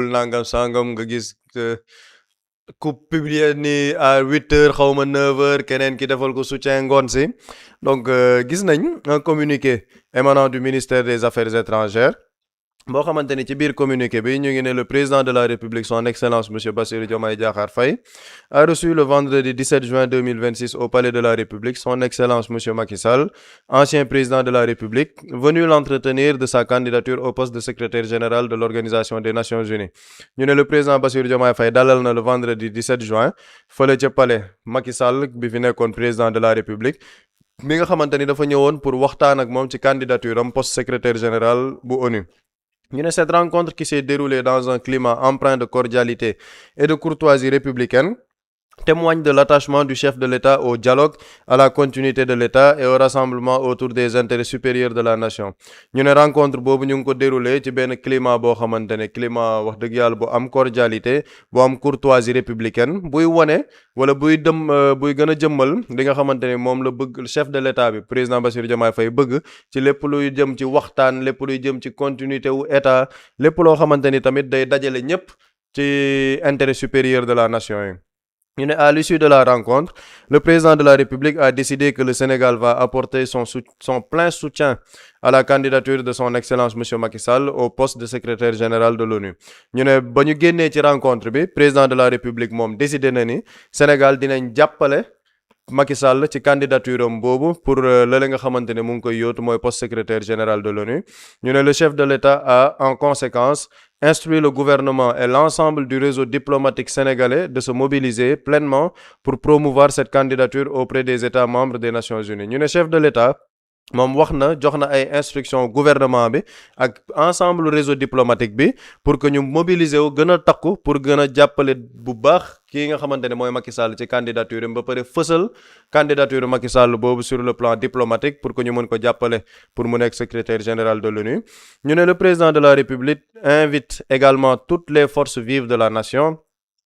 nangam sangam nga gis ku publier ni à 8 heures xaw ma 9 heures keneen ki defal ko soutien ngoon si donc gis nañ un communiqué émanant du ministère des affaires étrangères boo xamante ni ci biir communiqué bi ñu ngi ne le président de la république son excellence monsieur Bassirou Diomaye Diakhar Faye a reçu le vendredi 17 juin 2026 au palais de la république son excellence monsieur Macky Sall ancien président de la république venu l'entretenir de sa candidature au poste de secrétaire général de l'organisation des nations unies ñu ne le président Bassirou Diomaye Faye dalal na le vendredi 17 juin fële ca palais Macky Sall bi fi nekkoon président de la république mi nga xamante ni dafa ñëwoon pour waxtaan ak moom ci candidature am poste secrétaire général bu ONU ñu ne cette rencontre qui s'est déroulée dans un climat empreint de cordialité et de courtoisie républicaine témoigne de l'attachement du chef de l'État au dialogue, à la continuité de l'État et au rassemblement autour des intérêts supérieurs de la nation ñu ne rencontre boobu ñu ngi ko déroulé ci benn climat boo xamante ne climat wax dëgg yàlla bu am cordialité bu am courtoisie républicaine buy wone wala buy gën a jëmmal li nga xamante ne moom la bëgg chef de l'État bi président Bassirou Diomaye Faye bëgg ci lépp luy jëm ci waxtaan lépp luy jëm ci continuité wu État lépp loo xamante ni tamit day dajale ñépp ci intérêt supérieur de la nation yi à l'issue de la rencontre, le président de la République a décidé que le Sénégal va apporter son plein soutien à la candidature de son excellence monsieur Macky Sall au poste de secrétaire général de l'ONU ñu ne ba ñu génnee ci rencontre bi président de la République moom décidé na ni Sénégal dinañ jàppale Macky Sall ci candidature am boobu pour lële nga xamante ne mu ngi koy yóotu mooy poste secrétaire général de l'ONU ñu ne le chef de l'État a en conséquence instruit le gouvernement et l'ensemble du réseau diplomatique sénégalais de se mobiliser pleinement pour promouvoir cette candidature auprès des États membres des Nations Unies ñu ne chef de l'État moom jox na ay instructions gouvernement bi ak ensemble réseau diplomatique bi pour que ñu mobiliser wu gën a takku pour gën a jàppale bu baax kii nga xamante ne mooy Macky Sall ci candidature am ba pare fësal candidature Macky Sall boobu sur le plan diplomatique pour que ñu mën ko jàppale pour mu nekk secrétaire général de l'ONU ñu ne le président de la République invite également toutes les forces vives de la nation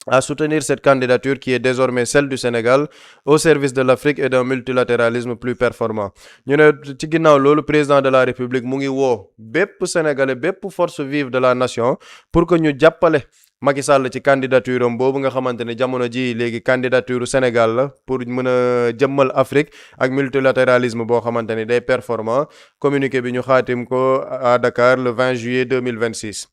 à soutenir cette candidature qui est désormais celle du Sénégal au service de l'Afrique et d'un multilatéralisme plus performant ñu ne ci ginnaaw loolu président de la République mu ngi woo bépp sénégalais bépp force vive de la nation pour que ñu jàppale Macky Sall ci candidature am boobu nga xamante ne jamono ji léegi candidature Sénégal la pour mën a jëmmal Afrique ak multilatéralisme boo xamante ni day performant communiqué bi ñu xaatim ko à Dakar le 20 juillet 2026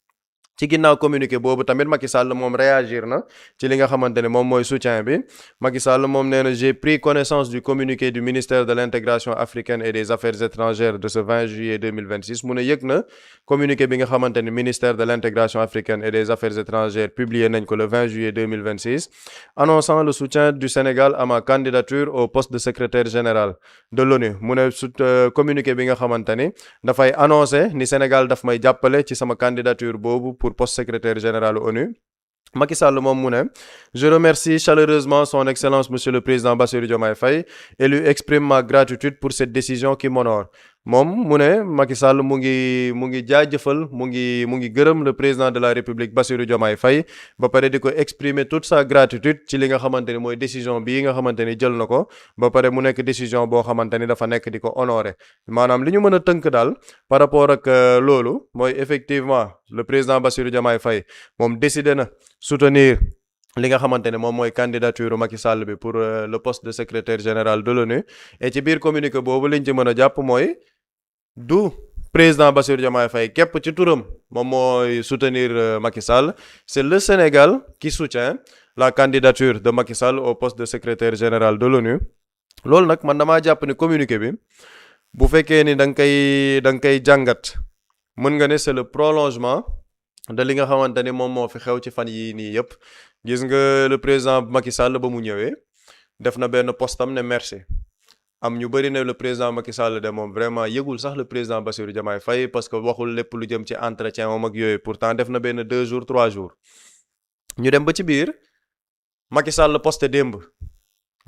ci ginnaaw communiqué boobu tamit Macky Sall moom réagir na ci li nga xamante ne moom mooy soutien bi Macky Sall moom nee na j'ai pris connaissance du communiqué du ministère de l'intégration africaine et des affaires étrangères de ce 20 juillet 2026 mu ne yëg na communiqué bi nga xamante ne ministère de l'intégration africaine et des affaires étrangères publié nañ ko le 20 juillet 2026 annonçant le soutien du Sénégal à ma candidature au poste de secrétaire général de l'ONU mu ne communiqué bi nga xamante ni dafay annoncé ni Sénégal daf may jàppale ci sama candidature boobu pour poste secrétaire général ONU Macky Sall moom mu ne je remercie chaleureusement son excellence monsieur le président Bassirou Diomaye Faye et lui exprime ma gratitude pour cette décision qui m'honore moom mu ne Macky Sall mu ngi jaajëfal mu ngi gërëm le président de la République Bassirou Diomaye Faye ba pare di ko exprimer toute sa gratitude ci li nga xamante ni mooy décision bii nga xamante ni jël na ko ba pare mu nekk décision boo xamante ni dafa nekk di ko honorer maanaam li ñu mën a tënk daal par rapport ak loolu mooy effectivement le président Bassirou Diomaye Faye moom décidé na soutenir li nga xamante ne moom mooy candidature Macky Sall bi pour le poste de secrétaire général de l'ONU et ci biir communiqué boobu liñ ci mën a jàpp mooy du président Bassirou Diomaye Faye képp ci turam moom mooy soutenir Macky Sall c'est le Sénégal qui soutient la candidature de Macky Sall au poste de secrétaire général de l'ONU loolu nag man damaa jàpp ni communiqué bi bu fekkee ni da nga koy jàngat mën nga ne c'est le prolongement de li nga xamante ni moom moo fi xew ci fan yii nii yëpp gis nga le président Macky Sall ba mu ñëwee def na benn postam ne merci am ñu bëri ne le président Macky Sall de moom vraiment yëgul sax le président Bassirou Diomaye Faye parce que waxul lépp lu jëm ci entretien moom ak yooyu pourtant def na benn 2 jours 3 jours ñu dem ba ci biir Macky Sall posté démb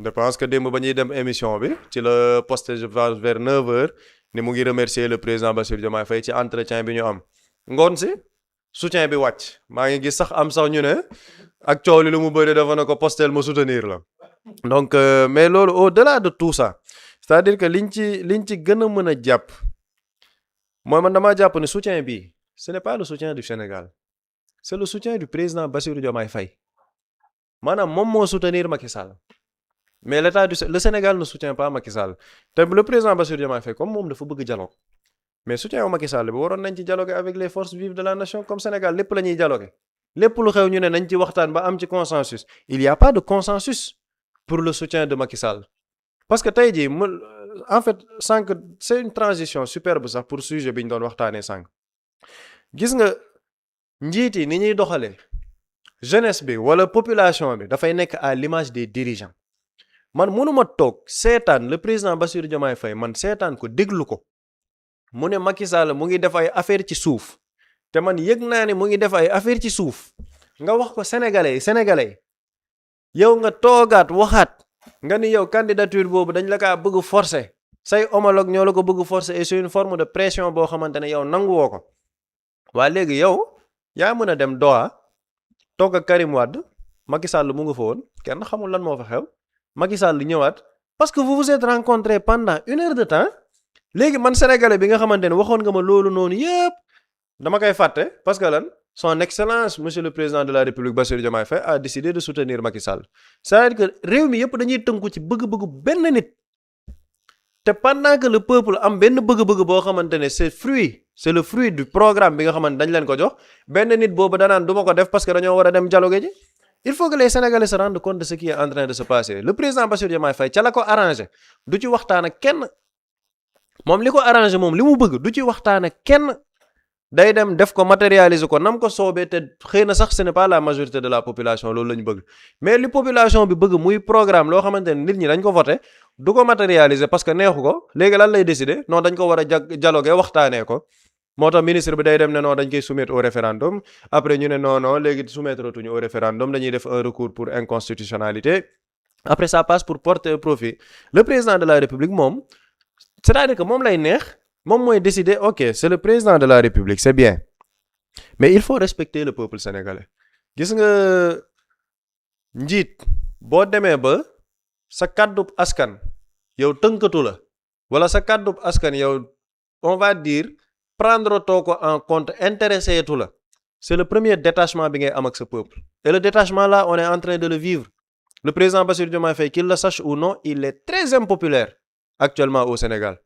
je pense que démb ba ñuy dem émission bi ci la posté vers 9h ni mu ngi remercier le président Bassirou Diomaye Faye ci entretien bi ñu am ngoon si soutien bi wàcc maa ngi gis sax am sax ñu ne ak coow li lu mu bëri dafa na ko postel ma soutenir la donc mais loolu au-delà de tout ça c'est-à-dire que liñ ci gën a mën a jàpp mooy man damaa jàpp ne soutien bi ce n'est pas le soutien du Sénégal c'est le soutien du président Bassirou Diomaye Faye maanaam moom moo soutenir Macky Sall mais le Sénégal ne soutient pas Macky Sall te le président Bassirou Diomaye Faye comme moom dafa bëgg dialogue mais soutien wu Macky Sall bi waroon nañ ci dialoguer avec les forces vives de la nation comme Sénégal lépp la ñuy dialoguer lépp lu xew ñu ne nañ ci waxtaan ba am ci consensus il y a pas de consensus pour le soutien de Macky Sall parce que tey jii en fait sànq c'est une transition superbe sax pour sujet bi ñu doon waxtaanee sànq gis nga njiit yi ni ñuy doxalee jeunesse bi wala population bi dafay nekk à l'image des dirigeants man mënuma toog seetaan le président Bassirou Diomaye Faye man seetaan ko déglu ko mu ne Macky Sall mu ngi def ay affaire ci suuf te man yëg naa ne mu ngi def ay affaire ci suuf nga wax ko sénégalais yow nga toogaat waxaat nga ni yow candidature boobu dañ la kaa bëgg forcer say homologue ñoo la ko bëgg forcer et c'est une forme de pression boo xamante ne yow nanguwoo ko waa léegi yow yaa mën a dem Doha toog ak Karim Wade Macky Sall mu nga fa woon kenn xamul lan moo fa xew Macky Sall ñëwaat parce que vous vous êtes rencontrés pendant 1 heure de temps léegi man sénégalais bi nga xamante ne waxoon nga ma loolu noonu yëpp dama koy fàtte parce que lan son excellence monsieur le président de la république Bassirou Diomaye Faye a décidé de soutenir Macky Sall c'est-à-dire que réew mi yëpp dañuy tënku ci bëgg-bëggu benn nit te pendant que le peuple am benn bëgg-bëgg boo xamante ne c'est le fruit du programme bi nga xamante dañ leen ko jox benn nit boobu danaan du ma ko def parce que dañoo war a dem dialogue ji il faut que les Sénégalais se rendent compte de ce qui est en train de se passer le président Bassirou Diomaye Faye ca la ko arrangé du ci waxtaan ak kenn moom li ko arrangé moom li mu bëgg du ci waxtaan ak kenn day dem def ko matérialiser ko nam ko soobee te xëy na sax ce n'est pas la majorité de la population loolu la ñu bëgg mais li population bi bëgg muy programme loo xamante ne nit ñi dañ ko voté du ko matérialiser parce que neexu ko léegi lan lay décider non dañ ko war a dialoguer waxtaanee ko moo tax ministre bi day dem ne non dañ koy soumettre au référendum après ñu ne non léegi soumettre tuñu au référendum dañuy def un recours pour inconstitutionnalité après ça passe pour porter profit le président de la république moom c'est-à-dire que moom lay neex moom mooy décider ok c'est le président de la république c'est bien mais il faut respecter le peuple sénégalais gis nga njiit boo demee ba sa kàddub askan yow tënkatu la wala sa kàddub askan yow on va dire prendre too ko en compte intéressé tu la c'est le premier détachement bi ngay am ak sa peuple et le détachement là on est en train de le vivre le président Bassirou Diomaye Faye qu'il le sache ou non il est très impopulaire actuellement au Sénégal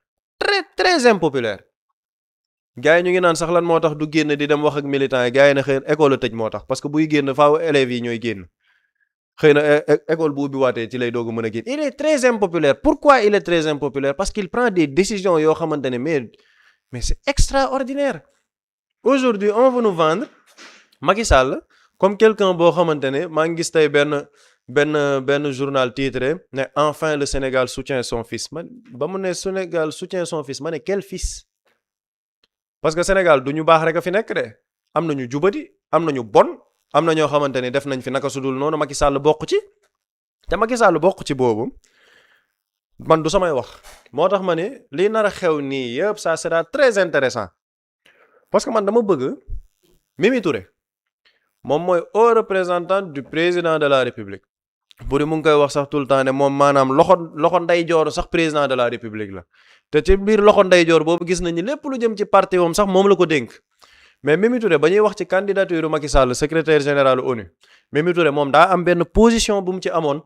très impopulaire gars yi ñu ngi naan sax lan moo tax du génn di dem wax ak militants yi gars yi ne xëy na école tëj moo tax parce que buy génn faaw élèves yi ñooy génn xëy na école bu ubbi waatee ci lay doog a mën a génn il est très impopulaire pourquoi il est très impopulaire parce qu'il prend des décisions yoo xamante ne mais c'est extraordinaire aujourd'hui on veut nous vendre Macky Sall comme quelqu'un boo xamante ne maa ngi gis tey benn journal titré ne enfin le Sénégal soutient son fils man ba mu ne Sénégal soutient son fils ma ne quel fils parce que Sénégal du ñu baax rek a fi nekk de am na ñu jubadi am na ñu bon am na ñoo xamante ne def nañ fi naka sudul noonu Macky Sall bokk ci te Macky Sall bokk ci boobu man du samay wax moo tax ma ne lii nar a xew nii yëpp ça sera très intéressant parce que man dama bëgg Mimi Touré moom mooy haut représentant du président de la République buri mu ngi koy wax sax tout le temps ne moom maanaam loxo ndeyjooru sax président de la République la te ci biir loxo ndeyjoor boobu gis nañu lépp lu jëm ci parti moom sax moom la ko dénk mais Mimi Touré ba ñuy wax ci candidature Macky Sall secrétaire général ONU Mimi Touré moom daa am benn position bu mu ci amoon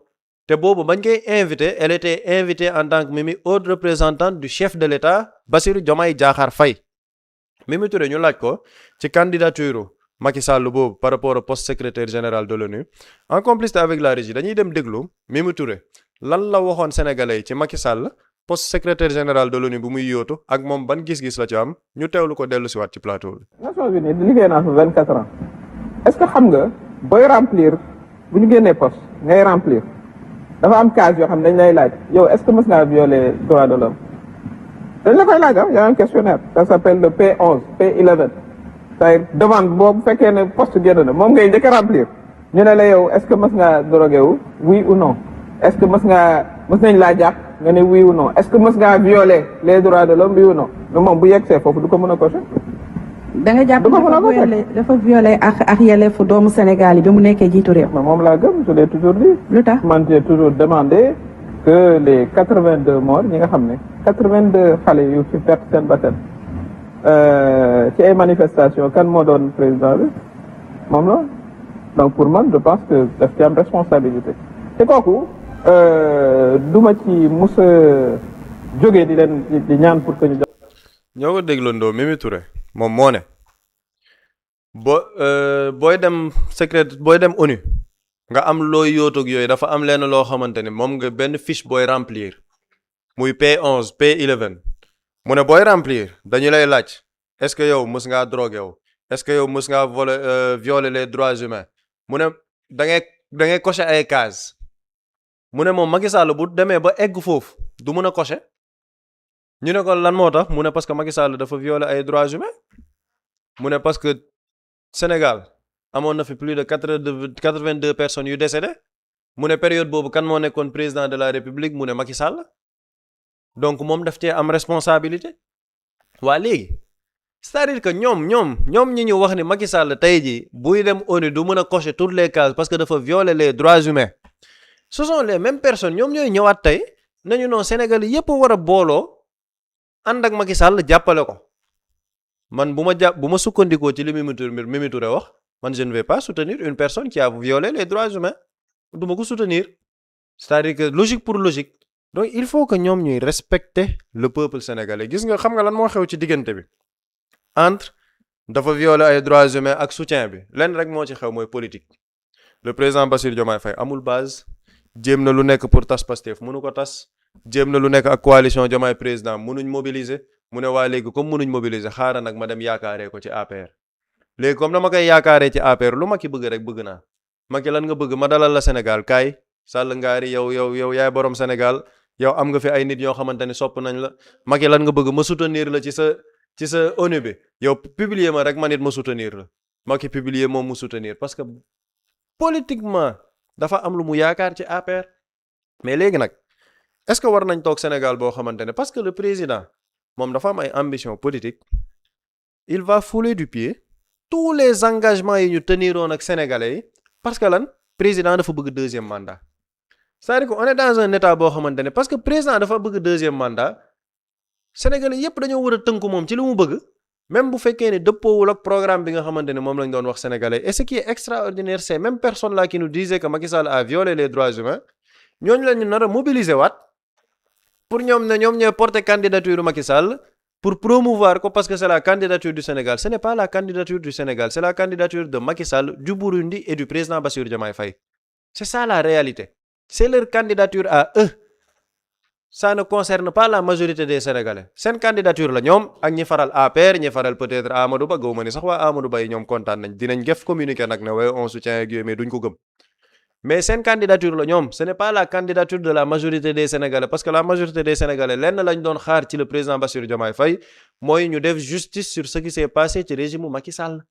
te boobu bañ koy invité elle était invitée en tant que Mimi haute représentante du chef de l'État Bassirou Diomaye Diakhar Faye Mimi Touré ñu laaj ko ci candidature Macky Sall boobu par rapport au poste secrétaire général de l'ONU en complicité avec la régie dañuy dem déglu Mimi Touré lan la waxoon sénégalais yi ci Macky Sall poste secrétaire général de l'ONU bu muy yóotu ak moom ban gis-gis la ci am ñu teewlu ko dellu si waat ci plateau bi. Nations Unies di liggéey naa fa 24 ans est-ce que xam nga booy remplir bu ñu génnee poste ngay remplir dafa am case yoo xam ne dañ lay laaj yow est-ce que mës ngaa violer droit de l'homme dañ la koy laaj y a un questionnaire ça s'appelle le P11 P11 c'est-à-dire demande boobu fekkee ne poste génn na moom ngay njëkk a remplir ñu ne la yow est-ce que mës ngaa drogué wu oui ou non est-ce que mës nañ laa jàpp nga ne oui ou non est-ce que mës ngaa violer les droits de l'homme oui ou non mais moom bu yegsee foofu du ko mën a cocher. da nga jàpp dafa violer ak yelleefu doomu Sénégal yi bi mu nekkee jiitu réew. mais moom laa gëm je l'ai toujours dit. lu tax man j'ai toujours demandé que les 82 morts ñi nga xam ne 82 xale yu fi perte seen bakkan ci ay manifestation kan moo doon président bi moom la donc pour man je pense que daf ci am responsabilité te kooku duma ci mus a jógee di leen di ñaan pour que ñu. ñoo ko déglandoo Mimi Touré moom moo ne booy dem booy dem ONU nga am looy yóotoog yooyu dafa am lenn loo xamante ni moom nga benn fiche booy remplir muy P11 P11 mu ne booy remplir dañu lay laaj est-ce que yow mës ngaa drogué yow est-ce que yow mës ngaa violer les droits humains mu ne da ngay cocher ay cases mu ne moom Macky Sall bu demee ba egg foofu du mën a cocher ñu ne ko lan moo tax mu ne parce que Macky Sall dafa violer ay droits humains mu ne parce que Sénégal amoon na fi plus de 82 personnes yu décédé mu ne période boobu kan moo nekkoon président de la République mu ne Macky Sall donc moom daf cee am responsabilité waa léegi c'est-à-dire que ñoom ñi ñu wax ni Macky Sall tey jii buy dem ONU du mën a cocher toutes les cases parce que dafa violer les droits humains ce sont les mêmes personnes ñoom ñooy ñëwaat tey nañu non Sénégal yépp war a booloo ànd ak Macky Sall jàppale ko man bu ma sukkandikoo ci li Mimi Touré wax man je ne vais pas soutenir une personne qui a violé les droits humains du ma ko soutenir c'est-à-dire que logique pour logique donc il faut que ñoom ñuy respecter le peuple sénégalais gis nga xam nga lan moo xew ci diggante bi entre dafa violer ay droits humains ak soutien bi lenn rek moo ci xew mooy politique le président Bassirou Diomaye Faye amul base jéem na lu nekk pour tas Pastef mënu ko tas jéem na lu nekk ak coalition Diomaye président mënuñ mobiliser mu ne waa léegi comme mënuñ mobiliser xaaral nag ma dem yaakaaree ko ci APR léegi comme dama koy yaakaaree ci APR lu Macky bëgg rek bëgg naa Macky lan nga bëgg ma dalal la Sénégal kaay Sall ngaari yow yaay borom Sénégal yow am nga fi ay nit yoo xamante ne sopp nañ la Macky lan nga bëgg ma soutenir la ci sa ONU bi yow publier ma rek ma nit ma soutenir la Macky publier moom mu soutenir parce que politiquement dafa am lu mu yaakaar ci APR mais léegi nag est-ce que war nañ toog Sénégal boo xamante ne parce que le président moom dafa am ay ambition politique il va fouler du pied tous les engagements yi ñu teniroon ak sénégalais yi parce que lan président dafa bëgg deuxième mandat c'est-à-dire que on est dans un état boo xamante ne parce que président dafa bëgg deuxième mandat sénégalais yépp dañoo war a tënku moom ci li mu bëgg même bu fekkee ne dëppoowul ak programme bi nga xamante ne moom lañ doon wax sénégalais et ce qui est extraordinaire ces mêmes personnes là qui nous disaient que Macky Sall a violé les droits humains ñooñu la ñu nar a mobiliser waat pour ñoom ñooy porter candidature Macky Sall pour promouvoir ko parce que c'est la candidature du Sénégal ce n'est pas la candidature du Sénégal c'est la candidature de Macky Sall du Burundi et du président Bassirou Diomaye Faye c'est ça la réalité c'est leur candidature à eux ça ne concerne pas la majorité des Sénégalais seen candidature la ñoom ak ñi faral APR ñi faral peut-être Amadou Ba gëw ma ni sax waa Amadou Ba yi ñoom kontaan nañ dinañ def communiqué nag ne waaye on soutient ak yooyu mais duñ ko gëm mais seen candidature la ñoom ce n'est pas la candidature de la majorité des Sénégalais parce que la majorité des Sénégalais lenn lañ doon xaar ci le président Bassirou Diomaye Faye mooy ñu def justice sur ce qui s'est passé ci régime Macky Sall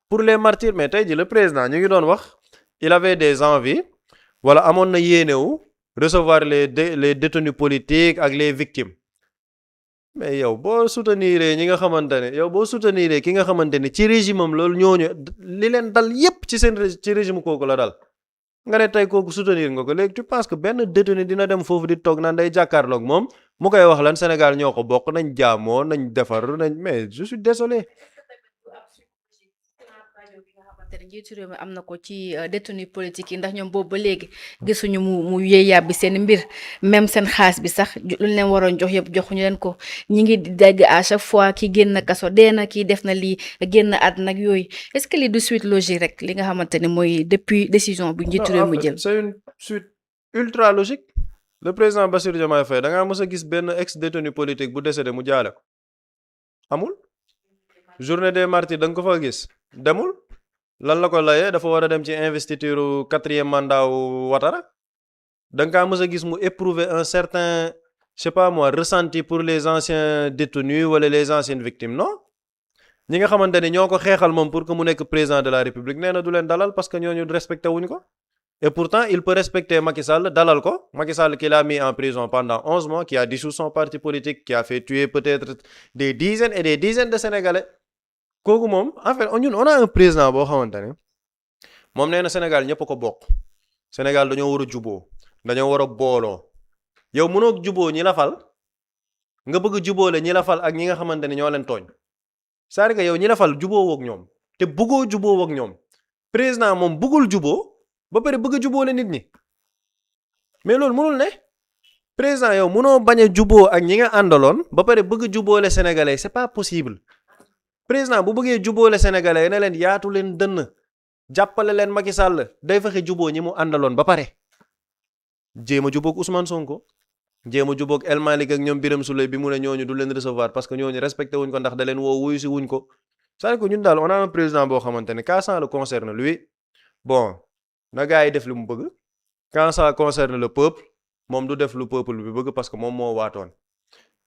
pour les martyrs mais tey ji le président ñu ngi doon wax il avait des envies wala amoon na yéenewu recevoir les détenus politiques ak les victimes mais yow boo soutenir ñi nga xamante ne yow boo soutenir ki nga xamante ne ci régime am loolu ñooñu li leen dal yépp ci régime kooku la dal nga ne tey kooku soutenir nga ko léegi tu penses que benn détenu dina dem foofu di toog naan day jàkkaarloog moom mu koy wax lan Sénégal ñoo ko bokk nañ jaamoo nañ defar nañ mais je suis désolé. te njiitu réew mi am na ko ci détenu politique yi ndax ñoom boobu ba léegi gisuñu mu yàbbi seen mbir même seen xaas bi sax luñ leen waroon jox yëpp joxuñu leen ko ñi ngi dégg à chaque fois ki génn kaso dee na kii def na lii génn àdduna ak yooyu est-ce que lii du suite logique rek li nga xamante ne mooy depuis décision bu njiitu réew mi jël. c'est une suite ultra logique le président Bassirou Diomaye Faye da ngaa mës a gis benn ex détenu politique bu décédé mu jaale ko amul journée des martyrs da nga ko fa gis demul. lan la ko layee dafa war a dem ci investiture 4e mandat wu Ouattara da nga kaa mës a gis mu éprouver un certain je sais pas moi ressenti pour les anciens détenus wala les anciennes victimes non ñi nga xamante ne ñoo ko xeexal moom pour que mu nekk président de la République nee na du leen dalal parce que ñooñu respecté wuñ ko et pourtant il peut respecter Macky Sall dalal ko Macky Sall qui l'a mis en prison pendant 11 mois qui a dissous son parti politique qui a fait tuer peut-être des dizaines et des dizaines de Sénégalais kooku moom en fait ñun on a un président boo xamante ne moom nee na Sénégal ñëpp ko bokk Sénégal dañoo war a juboo dañoo war a booloo yow mënoo juboo ñi la fal nga bëgg juboole ñi la fal ak ñi nga xamante ne ñoo leen tooñ c'est-à-dire que yow ñi la fal juboo woog ñoom te bëggoo juboo ak ñoom président moom bëggul juboo ba pare bëgg a juboole nit ñi mais loolu mënul ne président yow mënoo bañ a juboo ak ñi nga àndaloon ba pare bëgg juboole sénégalais c'est pas possible président bu bëggee juboole sénégalais ne leen yaatu leen dënn jàppale leen Macky Sall day fexe juboo ñi mu àndaloon ba pare jéem a jubóog Ousmane Sonko jéem a jubóog El Malick ak ñoom Birame Souleye bi mu ne ñooñu du leen recevoir parce que ñooñu respecté wuñ ko ndax da leen woo wuyu si wuñ ko c'est-à-dire que ñun daal on a un président boo xamante ne quand ça le concerne lui bon na gars yi def li mu bëgg quand ça concerne le peuple moom du def lu peuple bi bëgg parce que moom moo waatoon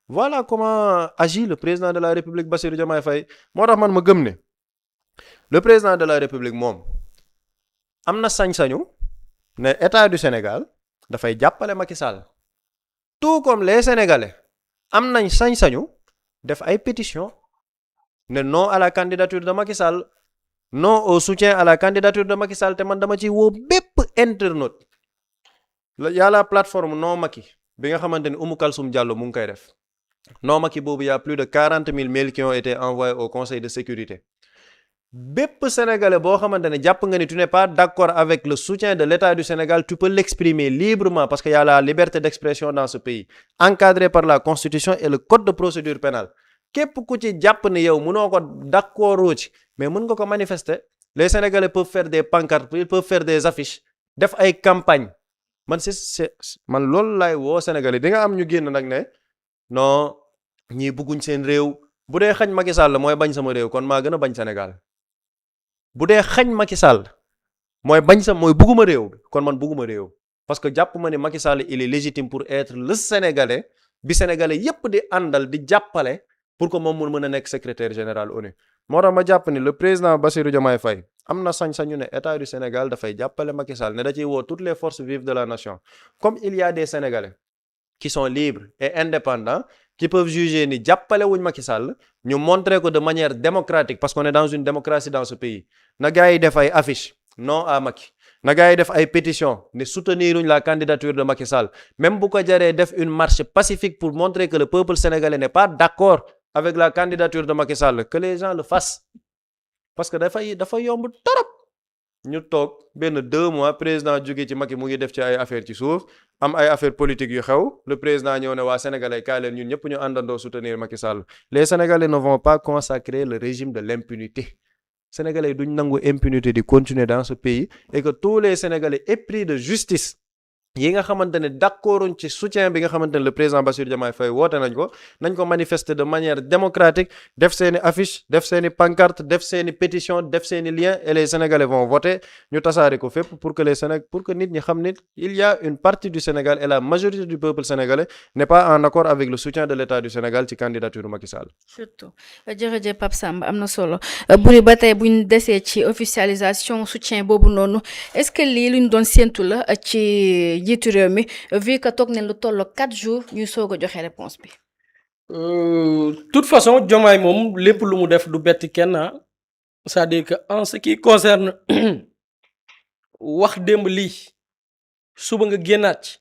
voilà comment agit le président de la République Bassirou Diomaye Faye moo tax man ma gëm ne le président de la République moom am na sañ-sañu ne état du Sénégal dafay jàppale Macky Sall tout comme les Sénégalais am nañ sañ-sañu def ay pétition ne non à la candidature de Macky Sall non au soutien à la candidature de Macky Sall te man dama ci woo bépp internaute y a la plateforme non Macky bi nga xamante ni Oumou Kalsoum Diallo mu ngi koy def non Macky boobu y a plus de 40 000 mails qui ont été envoyés au Conseil de sécurité bépp sénégalais boo xamante ne jàpp nga ni tu n'es pas d'accord avec le soutien de l'État du Sénégal tu peux l'exprimer librement parce que y a la liberté d'expression dans ce pays encadrée par la Constitution et le Code de procédure pénale képp ku ci jàpp ne yow mënoo ko d'accord ci mais mën nga ko manifester les sénégalais peuvent faire des pancartes ils peuvent faire des affiches def ay campagnes man loolu laay woo sénégalais di nga am ñu génn nag ne non ñii bëgguñ seen réew bu dee xañ Macky Sall mooy bañ sama réew kon maa gën a bañ Sénégal bu dee xañ Macky Sall mooy mooy bugguma réew kon man bugguma réew parce que jàpp ma ne Macky Sall il est légitime pour être le sénégalais bi sénégalais yépp di àndal di jàppale pour que moom mun mën a nekk secrétaire général ONU moo tax ma jàpp ni le président Bassirou Diomaye Faye am na sañ-sañu ne état du Sénégal dafay jàppale Macky Sall ne da ciy woo toutes les forces vives de la nation comme il y a des sénégalais qui sont libres et indépendants qui peuvent juger ni jàppale wuñ Macky Sall ñu montrer ko de manière démocratique parce qu'on est dans une démocratie dans ce pays na gars yi def ay affiches non à Macky na gars yi def ay pétitions ne soutenir uñ la candidature de Macky Sall même bu ko jaree def une marche pacifique pour montrer que le peuple sénégalais n'est pas d'accord avec la candidature de Macky Sall que les gens le fassent parce que dafa yomb torop ñu toog benn 2 mois président jóge ci Macky mu ngi def ci ay affaire ci suuf am ay affaire politique yu xew le président ñëw ne waa sénégalais kaay leen ñun ñëpp ñu àndandoo soutenir Macky Sall les sénégalais ne vont pas consacrer le régime de l'impunité sénégalais duñ nangu impunité di continuer dans ce pays et que tous les sénégalais épris de justice yi nga xamante ne d'accorduñ ci soutien bi nga xamante ne le président Bassirou Diomaye Faye woote nañ ko manifester de manière démocratique def seeni affiche def seeni pancarte def seeni pétition def seeni lien et les sénégalais vont voter ñu tasaare ko fépp pour que nit ñi xam nit il y a une partie du Sénégal et la majorité du peuple sénégalais n'est pas en accord avec le soutien de l'État du Sénégal ci candidature Macky Sall. surtout jërëjëf Pape Samba am na solo buri ba tey buñ desee ci officialisation soutien boobu noonu est-ce que lii luñ doon séentu la ci jiitu réew mi vu que toog nañ lu tolloo 4 jours ñuy soog a joxe réponse bi. Toute façon Diomaye moom lépp lu mu def du bett kenn c'est-à-dire que en ce qui concerne wax démb lii suba nga génnaat ci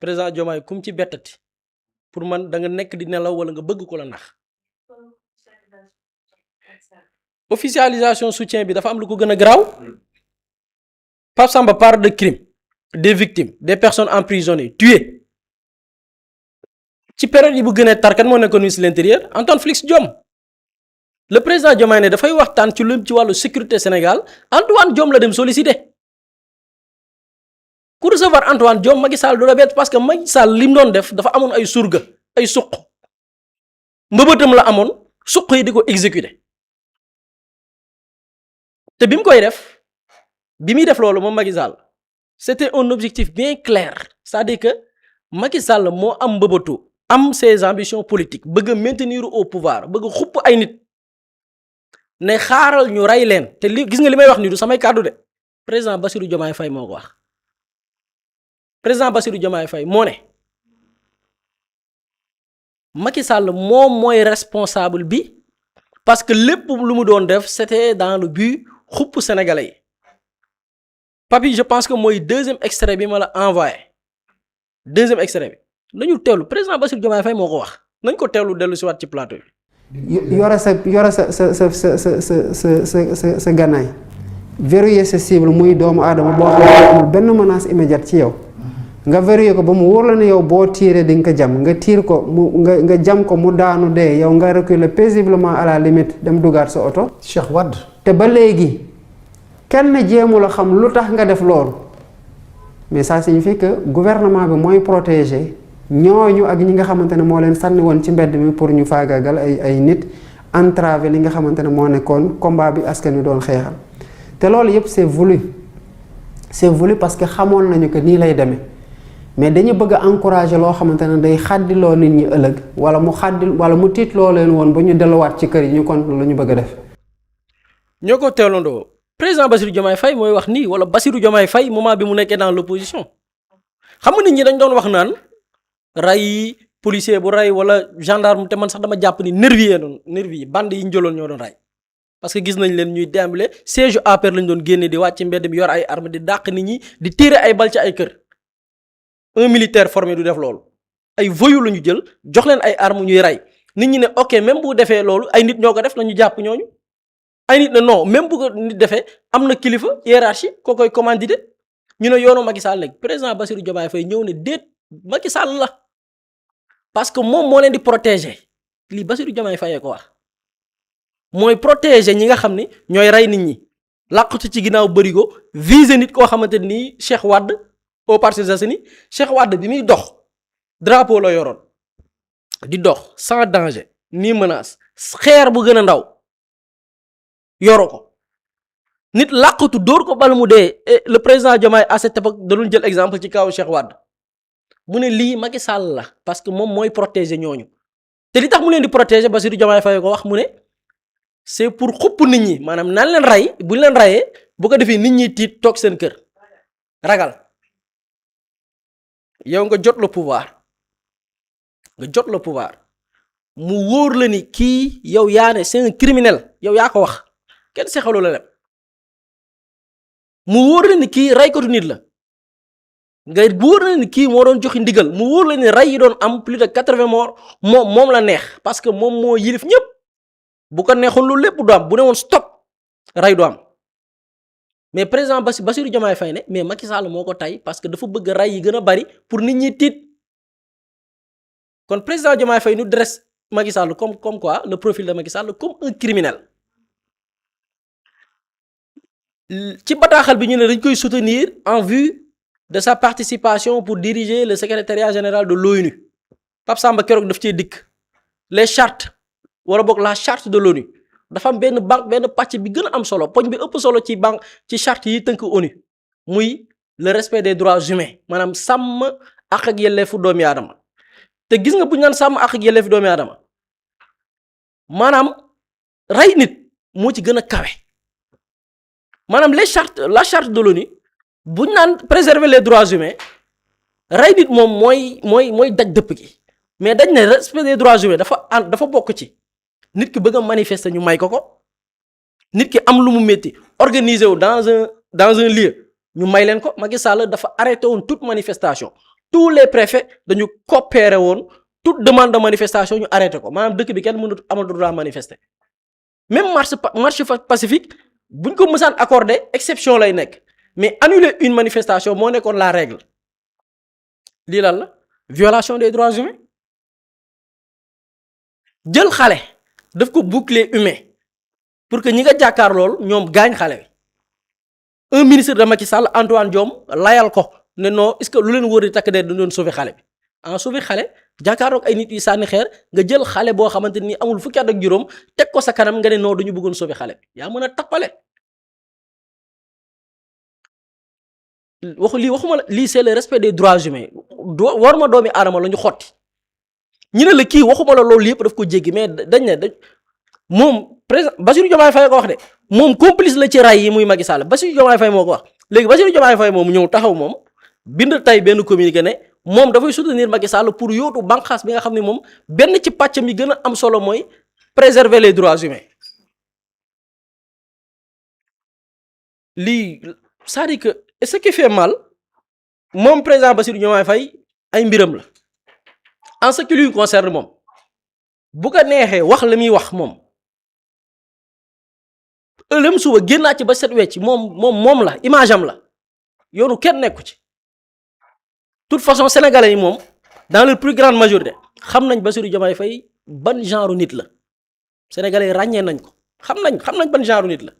président Diomaye kum ci bettati pour man da nga nekk di nelaw wala nga bëgg ko la nax. Officialisation soutien bi dafa am lu ko gën a garaaw. Pape Samba parle de crime. Des victimes, des personnes emprisonnées, tuées. Ci période yi bu gën a tar kan moo nekkoon ministre de l'Intérieur Antoine Félix Diome. Le président Diomaye ne dafay waxtaan ci lu ci wàllu sécurité Sénégal Antoine Diome la dem solliciter. Pour recevoir Antoine Diome Macky Sall du la bett parce que Macky Sall li mu doon def dafa amoon ay surga ay suq mbëbëtam la amoon suq yi di ko exécuter. te bi mu koy def bi muy def loolu moom Macky Sall c'était un objectif bien clair c'est-à-dire que Macky Sall moo am mbëbëtu am ses ambitions politiques bëgg a maintenir au pouvoir bëgg a xupp ay nit ne xaaral ñu rey leen te li gis nga li may wax ni du samay kàddu de président Bassirou Diomaye Faye moo ko wax président Bassirou Diomaye Faye moo ne Macky Sall moom mooy responsable bi parce que lépp lu mu doon def c'était dans le but xupp sénégalais yi. Papi je pense que mooy deuxième extrait bi ma la envoyé deuxième extrait bi nañu teewlu président Bassirou Diomaye Faye moo ko wax nañ ko teewlu dellu si waat ci plateau bi. yore sa gannaay verrouiller sa cible muy doomu aadama boo xam ne amul benn menace immédiate ci yow nga verrouiller ko ba mu wóor la ne yow boo tiiree di nga ko jam nga tiir ko nga jam ko mu daanu dee yow nga reculer paisiblement à la limite dem dugaat sa oto. Cheikh Wade. te ba léegi kenn jéemu la xam lu tax nga def loolu mais ça signifie que gouvernement bi mooy protéger ñooñu ak ñi nga xamante ne moo leen sànni woon ci mbedd mi pour ñu faagaagal ay nit entraver li nga xamante ne moo nekkoon combat bi askan wi doon xeexal te loolu yëpp c'est voulu parce que xamoon nañu que nii lay demee mais dañu bëgg a encourager loo xamante ne day xàddiloo nit ñi ëllëg wala mu tiitloo leen woon ba ñu delluwaat ci kër yi ñu kon lu ñu bëgg a def. ñoo ko teelandoo président Bassirou Diomaye Faye mooy wax nii wala Bassirou Diomaye Faye moment bi mu nekkee dans l'opposition xam nga nit ñi dañ doon wax naan ray policier bu ray wala gendarme te man sax dama jàpp ni nervi yi bande yi ñu jëloon ñoo doon ray parce que gis nañ leen ñuy déambler siège APR lañ doon génne di wàcc mbedd mi yor ay armes di dàq nit ñi di tirer ay bal ci ay kër un militaire formé du def loolu ay voyous la ñu jël jox leen ay armes ñuy ray nit ñi ne ok même bu defee loolu ay nit ñoo ko def nañu jàpp ñooñu ay nit ne non même bu ko nit defee am na kilifa hiérarchie koo koy commandité ñu ne yoonu Macky Sall léegi président Bassirou Diomaye Faye ñëw ne déet Macky Sall la parce que moom moo leen di protéger lii Bassirou Diomaye Faye ko wax mooy protéger ñi nga xam ne ñooy rey nit ñi làqatu ci ginnaaw bërigo viser nit koo xamante ni Cheikh Wade au Parcelles Assainies Cheikh Wade bi muy dox drapeau la yoroon di dox sans danger ni menace xeer bu gën a ndaw yoro ko nit làqatu dóor ko bal mu dee le président Diomaye à cette époque da doon jël exemple ci kaw Cheikh Wade mu ne lii Macky Sall la parce que moom mooy protéger ñooñu te li tax mu leen di protéger Bassirou Diomaye Faye ko wax mu ne c'est pour xupp nit ñi maanaam naan leen rey bu ñu leen reyee bu ko defee nit ñi tiit toog seen kër ragal yow nga jot le pouvoir mu wóor la ni kii yow yaa ne c'est un criminel yow yaa ko wax kenn sexalu la lem mu wóor la ni kii reykatu nit la nga wóor la ni kii moo doon joxi ndigal mu wóor la ni rey yi doon am plus de 80 morts moom la neex parce que moom moo yilif ñëpp bu ko neexoon loolu lépp du am bu ne woon stop rey du am mais président Bassirou Diomaye Faye ne mais Macky Sall moo ko tay parce que dafa bëgg rey yi gën a bari pour nit ñi tiit kon président Diomaye Faye nous dresse Macky Sall comme quoi le profil de Macky Sall comme un criminel ci bataaxal bi ñu ne dañ koy soutenir en vue de sa participation pour diriger le secrétariat général de l'ONU Pape Samba keroog daf cee dikk les chartes wala boog la charte de l'ONU dafa am benn pàcc bi gën a am solo poñ bi ëpp solo ci charte yi tënk ONU muy le respect des droits humains maanaam sàmm àq ak yelleefu doomi aadama te gis nga bu ñu naan sàmm àq ak yelleefu doomi aadama maanaam rey nit moo ci gën a kawe maanaam la charte de l'ONU bu ñu naan préserver les droits humains rey nit moom mooy daj dëpp gi mais dañ ne respect des droits humains dafa bokk ci nit ki bëgg a manifester ñu may ko nit ki am lu mu métti organiser wu dans un lieu ñu may leen ko Macky Sall dafa arrêté woon toute manifestation tous les préfets dañu coopérer woon toute demande de manifestation ñu arrêté ko maanaam dëkk bi kenn mënut amal droit manifester même marche pacifique buñ ko mësaan accordé exception lay nekk mais annuler une manifestation moo nekkoon la règle lii lan la violation des droits humains jël xale daf ko bouclier humain pour que ñi nga jàkkaar lool ñoom gaañ xale bi un ministre de Macky Sall Antoine Diome layal ko ne non est-ce que lu leen wóor di takk de dañ doon sauver xale bi en sauver xale jàkkaaroog ay nit yi sànni xeer nga jël xale boo xamante ni amul fukki at ak juróom teg ko sa kanam nga ne non dañu bëggoon sauver xale bi yaa mën a tappale waxuma la lii c'est le respect des droits humains war ma doomi aadama la ñu xotti ñu ne la kii waxuma la loolu yëpp daf ko jéggi mais dañ ne moom président Bassirou Diomaye Faye ko wax de moom complice la ci ray yi muy Macky Sall Bassirou Diomaye Faye moo ko wax léegi Bassirou Diomaye Faye moom ñëw taxaw moom bind tay benn communiqué ne moom dafay soutenir Macky Sall pour yóotu bànqaas bi nga xam ne moom benn ci pàccam yi gën a am solo mooy préserver les droits humains lii c'est-à-dire que ce qui fait mal moom président Bassirou Diomaye Faye ay mbiram la en ce qui lui concerne moom bu ko neexee wax la muy wax moom ëllëm suba génnaat ci ba set wecc moom la image am la yoonu kenn nekku ci toute façon sénégalais yi moom dans leur plus grande majorité xam nañ Bassirou Diomaye Faye ban genre nit la sénégalais yi ràññee nañ ko xam nañ ban genre nit la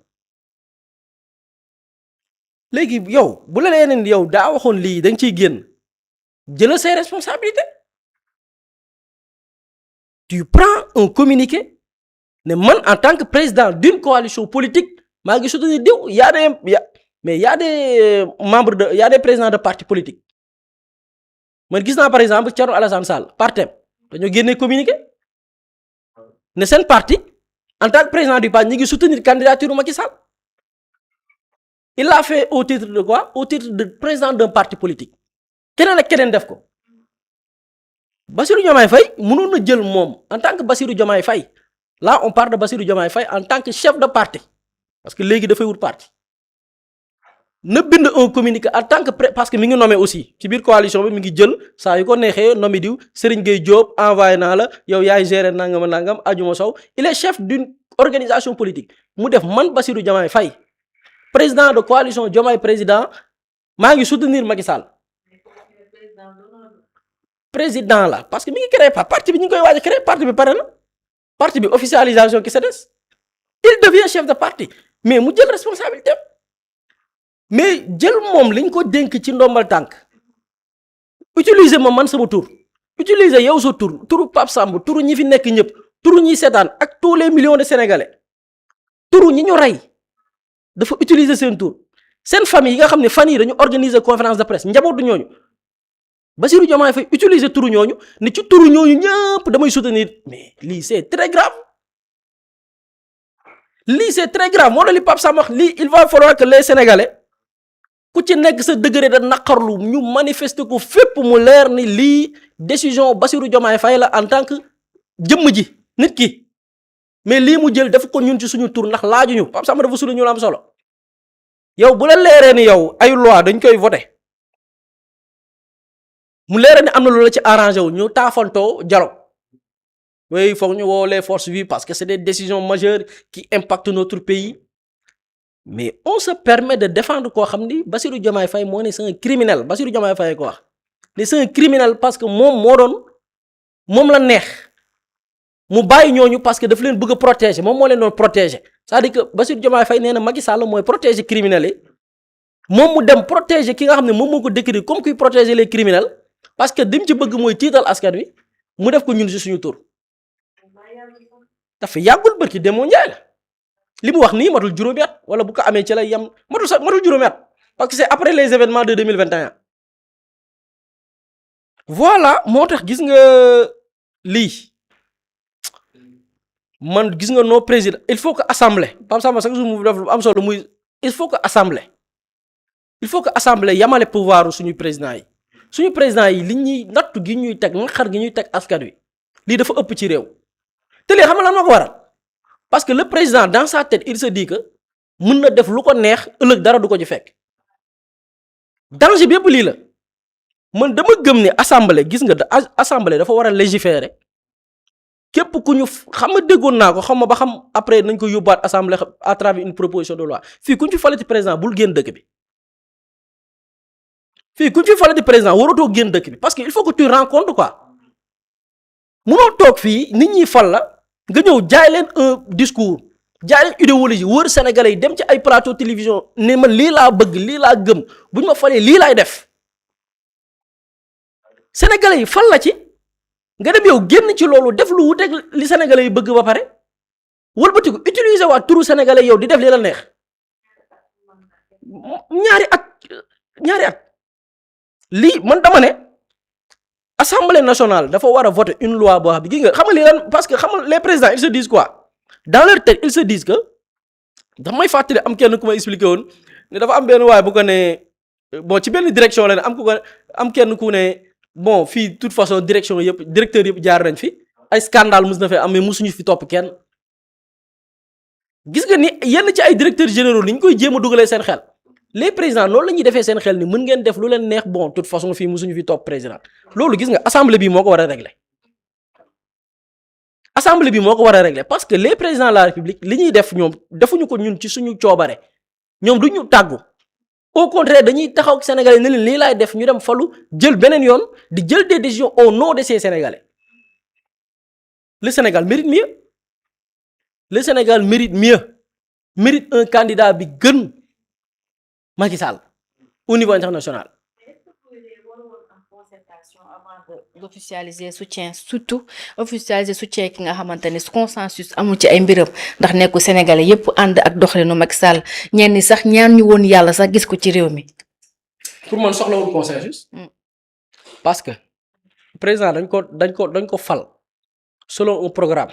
léegi yow bu la leen ni yow daa waxoon lii da nga ciy génn jëlal ses responsabilités tu prends un communiqué ne man en tant que président d'une coalition politique maa ngi soutenir diw y a des membres y a des présidents de partis politiques man gis naa par exemple Thierno Alassane Sall partem dañoo génnee communiqué ne seen parti en tant que président du parti ñu ngi soutenir candidature Macky Sall il l'a fait au titre de quoi? Au titre de président d'un parti politique keneen ak keneen def ko Bassirou Diomaye Faye mënoon na jël moom en tant que Bassirou Diomaye Faye là on parle de Bassirou Diomaye Faye en tant que chef de parti parce que léegi dafay wut parti na bind un communiqué en tant que parce que mi ngi nommé aussi ci biir coalition bi mi ngi jël saa yu ko neexee nommé diw Serigne Gueye Diop envoyé naa la yow yaay gérer nangam Adjuma Sow il est chef d'une organisation politique mu def man Bassirou Diomaye Faye président de coalition Diomaye président maa ngi soutenir Macky Sall président la parce que mi ngi créé parti bi ñu ngi koy waaj a créé parti bi pare na parti bi officialisation ki sa des il devient chef de parti mais mu jël responsabilité mais jël moom liñ ko dénk ci ndombal tànk utiliser ma man sama tur utiliser yow sa tur turu Pape Samb turu ñi fi nekk ñëpp turu ñi seetaan ak tous les millions de sénégalais turu ñi ñu rey dafa utiliser seen tur seen famille yi nga xam ne fan yi dañu organiser conférence de presse njabootu ñooñu Bassirou Diomaye Faye utiliser turu ñooñu ne ci turu ñooñu ñëpp damay soutenir mais lii c'est très grave moo la li Pape Samb wax lii il va falloir que les sénégalais ku ci nekk sa degré de naqarlu ñu manifester ko fépp mu leer ni lii décision Bassirou Diomaye Faye la en tant que jëmm ji nit ki mais lii mu jël def ko ñun ci suñu tur ndax laajuñu Pape Samb dafa sulu ñu la am solo yow bu la leeree ni yow ay loi dañ koy voter mu leeree ni am na lu la ci arrangé wu ñu taafantoo dialogue oui foog ñu woo les forces vives parce que c'est des décisions majeures qui impactent notre pays mais on se permet de défendre koo xam ni Bassirou Diomaye Faye moo ne c'est un criminel Bassirou Diomaye Faye ko wax ne c'est un criminel parce que moom la neex mu bàyyi ñooñu parce que daf leen bëgg a protéger moom moo leen doon protéger c'est-à-dire que Bassirou Diomaye Faye nee na Macky Sall mooy protéger criminels yi moom mu dem protéger ki nga xam ne moom moo ko décrire comme kuy protéger les criminels parce que dim ci bëgg mooy tiital askan wi mu def ko ñun ci suñu tur dafa yàggul bërki demoo njaay la li mu wax nii matul juróomi at wala bu ko amee ci lay yem matul juróomi at parce que c'est après les événements de 2021 voilà moo tax gis nga lii man gis nga nos présidents il faut que assemblée Pape Samba chaque jour mu def lu am solo muy il faut que assemblée yamale pouvoir suñu président yi li ñuy nattu gi ñuy teg naqar gi ñuy teg askan wi lii dafa ëpp ci réew te lii xam nga lan moo ko waral parce que le président dans sa tête il se dit que mën na def lu ko neex ëllëg dara du ko ci fekk danger bi yëpp lii la man dama gëm ne assemblée gis nga assemblée dafa war a légiférer képp ku ñu xam nga déggoon naa ko xam ma ba xam après nañ ko yóbbaat assemblée à travers une proposition de loi fii ku ñu fi falati président bul génn dëkk bi waratoo génn dëkk bi parce que il faut que tu rends compte quoi munoo toog fii nit ñi fal la nga ñëw jaay leen un discours jaay leen idéologie wër Sénégalais yi dem ci ay plateau télévision ne man lii laa bëgg lii laa gëm bu ñu ma falee lii laay def Sénégalais yi fal la ci nga dem yow génn ci loolu def lu wuteeg li Sénégalais yi bëgg ba pare wëlbatiku utiliser waa turu Sénégalais yow di def li la neex ñaari at lii man dama ne Assemblée nationale dafa war a voter une loi boo xam ne gi nga xam nga lii lan parce que xam nga les présidents ils se disent quoi dans leur tête ils se disent que damay fàttali am kenn ku ma expliqué woon ne dafa am benn waay bu ko ne bon ci benn direction la ne am kenn ku ne bon fii toute façon directeur yëpp jaar nañ fi ay scandale mus na fee am mais musuñu fi topp kenn gis nga ni yenn ci ay directeurs généraux ni ñu koy jéem a dugalee seen xel les présidents loolu la ñuy defee seen xel ni mën ngeen def lu leen neex bon toute façon fii musuñu fi topp président loolu gis nga assemblée bi moo ko war a régler assemblée bi moo ko war a régler parce que les présidents de la république li ñuy def ñoom defuñu ko ñun ci suñu coobare ñoom du ñu tàggu au contraire dañuy taxaw Sénégalais ne leen lii laay def ñu dem falu jël beneen yoon di jël des décisions au nom de ces Sénégalais le Sénégal mérite mieux le Sénégal mérite mieux mérite un candidat bi gën Macky Sall au niveau international. D'officialiser soutien surtout officialiser soutien ki nga xamante ne consensus amul ci ay mbiram ndax nekku sénégalais yépp ànd ak doxalinu Macky Sall ñenn ñi sax ñaan ñu woon yàlla sax gis ko ci réew mi. pour man soxlawul consensus. parce que président dañ ko fal selon un programme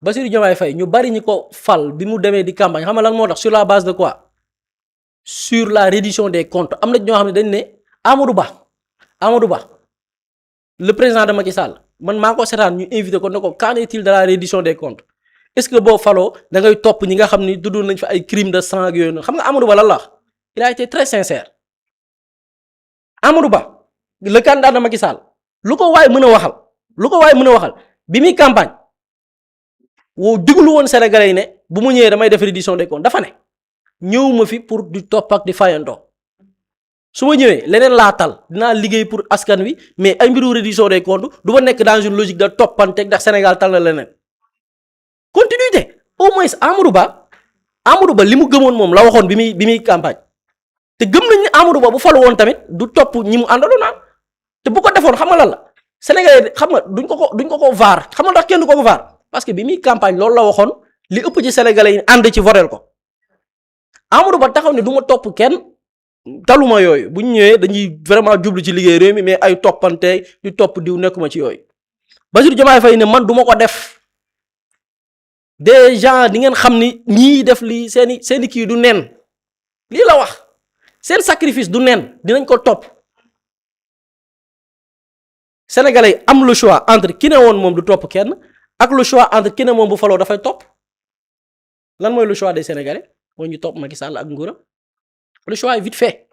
Bassirou Diomaye Faye ñu bari ñi ko fal bi mu demee di campagne xam nga lan moo tax sur la base de quoi sur la reddition des comptes am na ñoo xam ne dañ ne Amadou Ba le président de Macky Sall man maa ko seetaan ñu invité ko ne ko qu'en est-il de la reddition des comptes est-ce que boo faloo da ngay topp ñi nga xam ni dudd nañ fa ay crimes de sang ak yooyu noonu xam nga Amadou Ba lan la wax il a été très sincère Amadou Ba le candidat de Macky Sall lu ko waay mën a waxal bi muy campagne woo diglu woon Sénégalais yi ne bu mu ñëwee damay def reddition des comptes dafa ne ñëwuma fi pour di topp ak di fayandoo su ma ñëwee leneen laa tal dinaa liggéey pour askan wi mais ay mbiru reddition des comptes du ma nekk dans une logique de toppanteeg ndax Sénégal tal na leneen continuité au moins Amadou Ba li mu gëmoon moom la waxoon bi muy campagne te gëm nañ ne Amadou Ba bu falu woon tamit du topp ñi mu àndaloon te bu ko defoon xam nga lan la Sénégalais xam nga duñ ko vaar xam nga ndax kenn du ko vaar parce que bi muy campagne loolu la waxoon li ëpp ci Sénégalais yi ànd ci votel ko Amadou Ba taxaw ne du ma topp kenn. taluma yooyu bu ñu ñëwee dañuy vraiment jublu ci liggéey réew mi mais ay toppante di topp diw nekkuma ci yooyu Bassirou Diomaye Faye ne man du ma ko def des gens di ngeen xam ni ñii def lii seeni kii du nen lii la wax seen sacrifice du nen dinañ ko topp Sénégalais yi am le choix entre ki ne woon moom du topp kenn ak le choix entre ki ne moom bu faloo dafay topp lan mooy le choix des Sénégalais mooy ñu topp Macky Sall ak nguuram le choix est vite fait